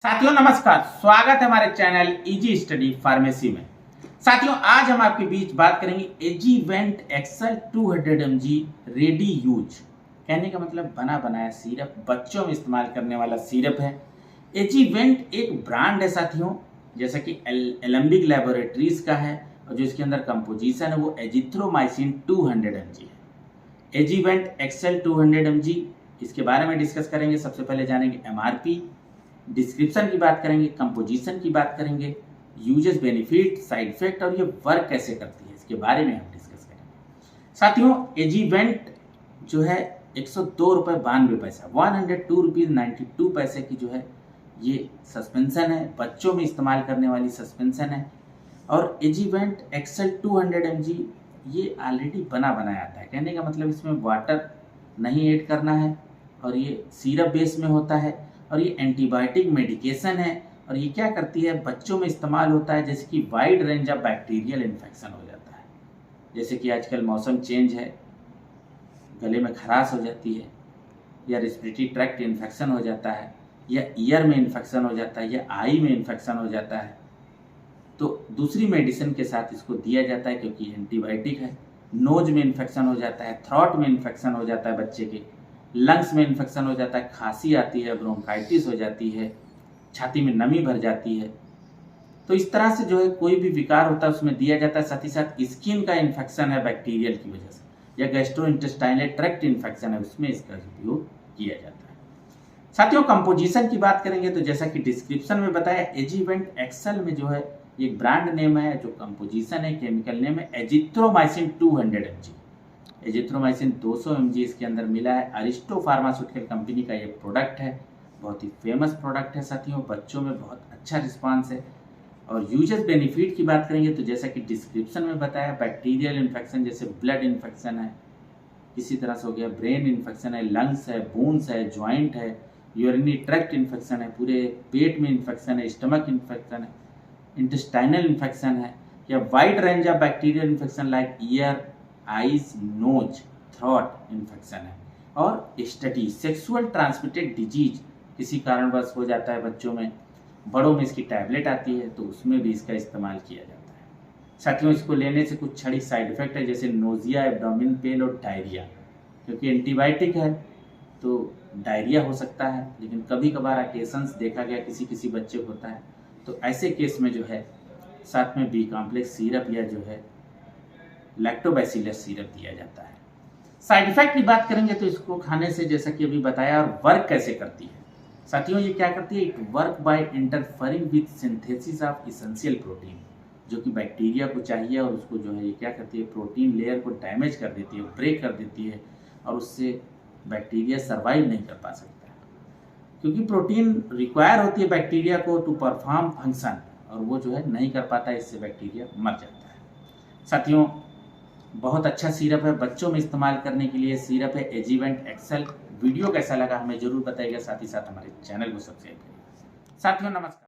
साथियों नमस्कार, स्वागत है हमारे चैनल इजी स्टडी फार्मेसी में। साथियों आज हम आपके बीच बात करेंगे एजीवेंट एक्सेल 200 mg रेडी यूज। कहने का मतलब बना बनाया सिरप, बच्चों में इस्तेमाल करने वाला सिरप है। एजीवेंट एक ब्रांड है साथियों, जैसा कि एलेम्बिक लैबोरेटरीज का है और जो इसके अंदर कंपोजिशन है वो एजिथ्रोमाइसिन 200 mg है। एजीवेंट एक्सेल 200 mg, इसके बारे में डिस्कस करेंगे। सबसे पहले जानेंगे एमआरपी, डिस्क्रिप्शन की बात करेंगे, कंपोजिशन की बात करेंगे, यूजेस, बेनिफिट, साइड इफेक्ट और ये वर्क कैसे करती है इसके बारे में हम डिस्कस करेंगे। साथियों एजीवेंट जो है 102 रुपये 92 पैसा, 102 रुपीज़ 92 पैसे की जो है ये सस्पेंशन है, बच्चों में इस्तेमाल करने वाली सस्पेंशन है। और एजीवेंट एक्सेल 200 mg ये ऑलरेडी बना बनाया आता है। कहने का मतलब इसमें वाटर नहीं ऐड करना है और ये सिरप बेस में होता है और ये एंटीबायोटिक मेडिकेशन है। और ये क्या करती है, बच्चों में इस्तेमाल होता है जैसे कि wide range of bacterial infection हो जाता है। जैसे कि आजकल मौसम चेंज है, गले में खराश हो जाती है या रेस्पिरेटरी ट्रैक्ट इन्फेक्शन हो जाता है या ईयर में इन्फेक्शन हो जाता है या आई में इन्फेक्शन हो जाता है, तो दूसरी मेडिसिन के साथ इसको दिया जाता है क्योंकि एंटीबायोटिक है। नोज में इन्फेक्शन हो जाता है, थ्रोट में इन्फेक्शन हो जाता है बच्चे के, लंग्स में इन्फेक्शन हो जाता है, खांसी आती है, ब्रोंकाइटिस हो जाती है, छाती में नमी भर जाती है। तो इस तरह से जो है कोई भी विकार होता है उसमें दिया जाता है। साथ ही साथ स्किन का इन्फेक्शन है बैक्टीरियल की वजह से या गैस्ट्रोइंटेस्टाइनल ट्रैक्ट इन्फेक्शन है, उसमें इसका उपयोग किया जाता है। साथियों कंपोजिशन की बात करेंगे तो जैसा कि डिस्क्रिप्शन में बताया, एजीवेंट एक्सेल में जो है एक ब्रांड नेम है, जो कंपोजिशन है, केमिकल नेम है एजिथ्रोमाइसिन 200 mg। एजिथ्रोमाइसिन 200 mg इसके अंदर मिला है। अरिस्टो फार्मास्यूटिकल कंपनी का ये प्रोडक्ट है, बहुत ही फेमस प्रोडक्ट है साथियों, बच्चों में बहुत अच्छा रिस्पांस है। और यूजेस बेनिफिट की बात करेंगे तो जैसा कि डिस्क्रिप्शन में बताया, बैक्टीरियल इन्फेक्शन जैसे ब्लड इन्फेक्शन है, इसी तरह से हो गया ब्रेन इन्फेक्शन है, लंग्स है, बोन्स है, ज्वाइंट है, यूरिनरी ट्रैक्ट इन्फेक्शन है, पूरे पेट में इन्फेक्शन है, स्टमक इन्फेक्शन है, इंटेस्टाइनल इन्फेक्शन है या wide range of bacterial infection like ear, eyes, nose, throat infection है। और एसटीडी, सेक्सुअल ट्रांसमिटेड डिजीज किसी कारणवश हो जाता है बच्चों में, बड़ों में इसकी टैबलेट आती है तो उसमें भी इसका इस्तेमाल किया जाता है। साथियों इसको लेने से कुछ छड़ी साइड इफेक्ट है जैसे नोजिया, एब्डोमिन पेन और डायरिया। क्योंकि एंटीबायोटिक है तो डायरिया हो सकता है, लेकिन कभी कभार अकेशंस देखा गया किसी किसी बच्चे को होता है, तो ऐसे केस में जो है साथ में बी कॉम्प्लेक्स सिरप या जो है लैक्टोबैसिलस सिरप दिया जाता है। साइड इफेक्ट की बात करेंगे तो इसको खाने से जैसा कि अभी बताया, और वर्क कैसे करती है साथियों, ये क्या करती है, it work by interfering with synthesis of essential protein, जो कि बैक्टीरिया को चाहिए और उसको जो है ये क्या करती है, प्रोटीन लेयर को डैमेज कर देती है, ब्रेक कर देती है और उससे बैक्टीरिया सर्वाइव नहीं कर पा सकता है। क्योंकि प्रोटीन रिक्वायर होती है बैक्टीरिया को टू परफॉर्म फंक्शन, और वो जो है नहीं कर पाता है, इससे बैक्टीरिया मर जाता है। साथियों बहुत अच्छा सिरप है, बच्चों में इस्तेमाल करने के लिए सिरप है एजीवेंट एक्सेल। वीडियो कैसा लगा हमें जरूर बताइएगा, साथ ही साथ हमारे चैनल को सब्सक्राइब करिए। साथियों नमस्कार।